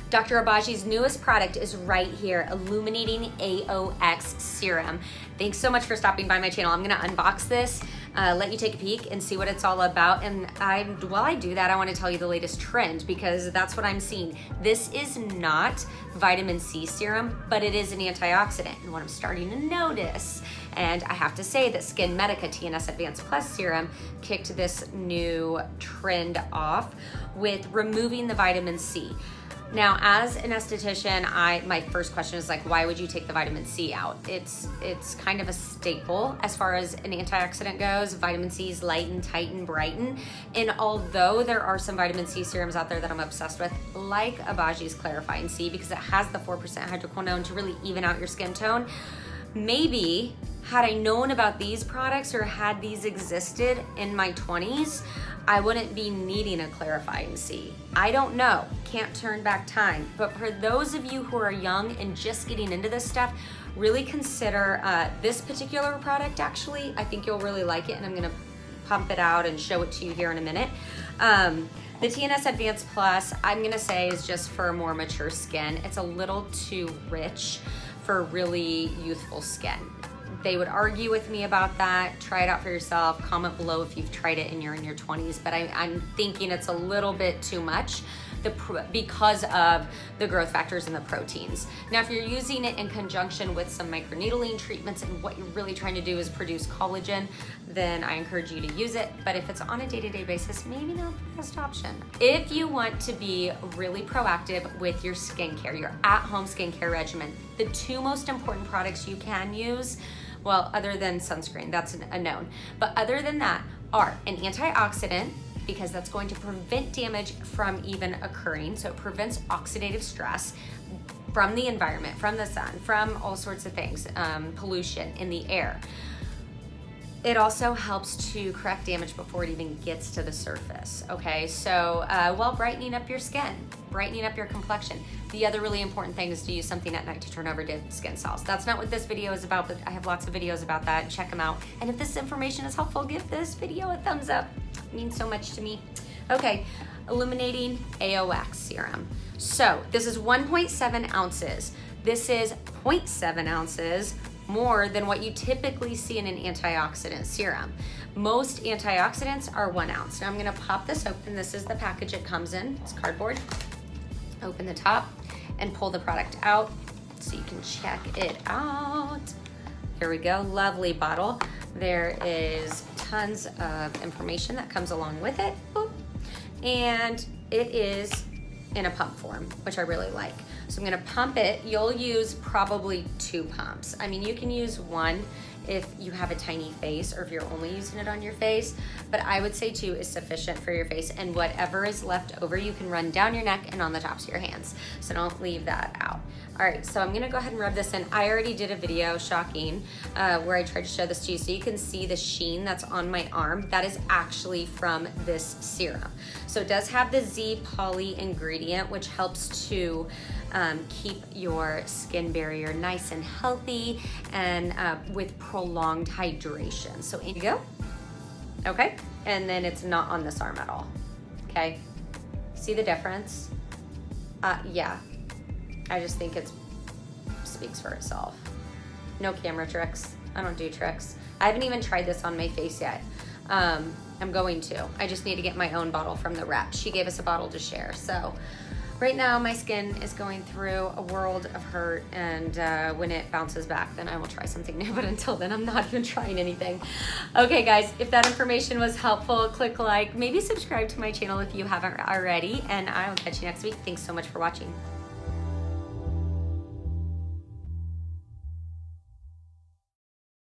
Dr. Abaji's newest product is right here, Illuminating AOX Serum. Thanks so much for stopping by my channel. I'm gonna unbox this, let you take a peek and see what it's all about. And while I do that, I wanna tell you the latest trend because that's what I'm seeing. This is not vitamin C serum, but it is an antioxidant. And what I'm starting to notice, and I have to say that Skin Medica TNS Advance Plus serum kicked this new trend off with removing the vitamin C. Now, as an esthetician, my first question is like, why would you take the vitamin C out? It's kind of a staple as far as an antioxidant goes. Vitamin C's lighten, tighten, brighten. And although there are some vitamin C serums out there that I'm obsessed with, like Abaji's Clarifying C, because it has the 4% hydroquinone to really even out your skin tone, maybe had I known about these products or had these existed in my 20s, I wouldn't be needing a Clarifying C. I don't know, can't turn back time. But for those of you who are young and just getting into this stuff, really consider this particular product actually. I think you'll really like it, and I'm gonna pump it out and show it to you here in a minute. The TNS Advance Plus, I'm gonna say, is just for more mature skin. It's a little too rich for really youthful skin. They would argue with me about that. Try it out for yourself. Comment below if you've tried it and you're in your 20s, but I'm thinking it's a little bit too much because of the growth factors and the proteins. Now, if you're using it in conjunction with some microneedling treatments and what you're really trying to do is produce collagen, then I encourage you to use it. But if it's on a day-to-day basis, maybe not the best option. If you want to be really proactive with your skincare, your at-home skincare regimen, the two most important products you can use, well, other than sunscreen, that's a known, but other than that are an antioxidant, because that's going to prevent damage from even occurring. So it prevents oxidative stress from the environment, from the sun, from all sorts of things, pollution in the air. It also helps to correct damage before it even gets to the surface, okay? So while brightening up your skin, brightening up your complexion. The other really important thing is to use something at night to turn over dead skin cells. That's not what this video is about, but I have lots of videos about that. Check them out. And if this information is helpful, give this video a thumbs up. It means so much to me. Okay, Illuminating AOX Serum. So this is 1.7 ounces. This is 0.7 ounces more than what you typically see in an antioxidant serum. Most antioxidants are 1 ounce. Now I'm gonna pop this open. This is the package it comes in. It's cardboard. Open the top and pull the product out so you can check it out. Here we go, lovely bottle. There is tons of information that comes along with it. Boop. And it is in a pump form, which I really like. So I'm gonna pump it. You'll use probably 2 pumps. I mean, you can use 1 if you have a tiny face or if you're only using it on your face, but I would say 2 is sufficient for your face, and whatever is left over you can run down your neck and on the tops of your hands. So don't leave that out. All right, so I'm gonna go ahead and rub this in. I already did a video, shocking, where I tried to show this to you so you can see the sheen that's on my arm. That is actually from this serum. So it does have the Z poly ingredient, which helps to keep your skin barrier nice and healthy and with prolonged hydration. So in you go. Okay, and then it's not on this arm at all. Okay, see the difference? Yeah, I just think it speaks for itself. No camera tricks. I don't do tricks. I haven't even tried this on my face yet. I'm going to. I just need to get my own bottle from the rep. She gave us a bottle to share. So right now my skin is going through a world of hurt, and when it bounces back, then I will try something new. But until then, I'm not even trying anything. Okay guys, if that information was helpful, click like, maybe subscribe to my channel if you haven't already, and I will catch you next week. Thanks so much for watching.